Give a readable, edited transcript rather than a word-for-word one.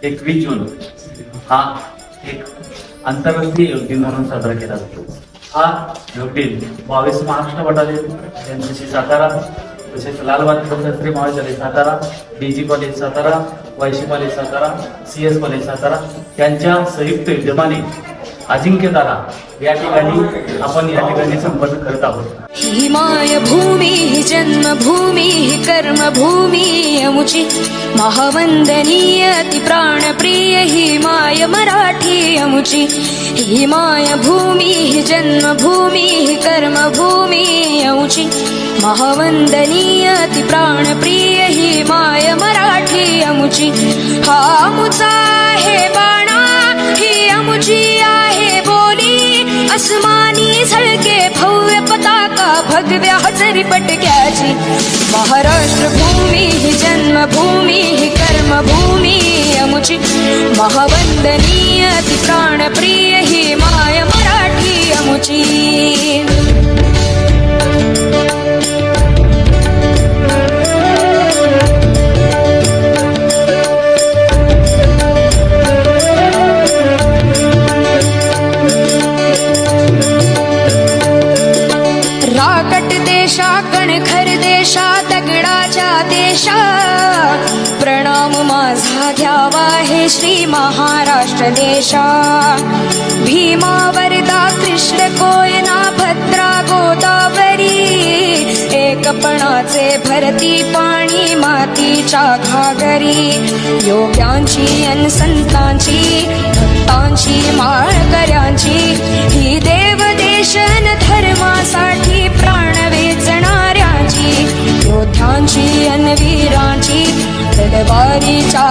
21 जून हा एक आंतरराष्ट्रीय योग दिन म्हणून साजरा केला जातो। हा योग दिन 22 महाराष्ट्र बटालियन एनसीसी सातारा, तसेच लाल बहादूर शास्त्री महाविद्यालय Satara, DG college Satara, YC college Satara, CS college Satara यांच्या संयुक्त विद्यमाने अजिंक्यतारा या ठिकाणी आपण या ठिकाणी संपन्न करत आहोत। ही माय भूमी ही जन्मभूमी ही कर्मभूमी अमुची महावंदनीय अति प्राणप्रिय ही माय मराठी अमुची। ही माय भूमी ही जन्मभूमी ही कर्मभूमी अमुची महावंदनीय अति प्राणप्रिय ही माय मराठी अमुची। हा अमुचा आहे बाणा ही अमुची आहे बोली अस्मानी झळके भव्य पताका भगव्या हजरी पटक्याची। महाराष्ट्र भूमी ही जन्मभूमी ही कर्मभूमी अमुची महावंदनीय अति प्राणप्रिय ही माय मराठी अमुची। देशा कणखर देशा दगडाच्या देशा प्रणाम माझा घ्यावा हे श्री महाराष्ट्र देशा। भीमा वरदा कृष्ण कोयना भद्रा गोदावरी एकपणाचे भरती पाणी मातीच्या घागरी। योग्यांची अन संतांची भक्तांची माळकऱ्यांची ही देवदेशन धर्मासाठी प्राण वेचणाऱ्यांची योद्ध्यांची अन वीरांची तलवारीच्या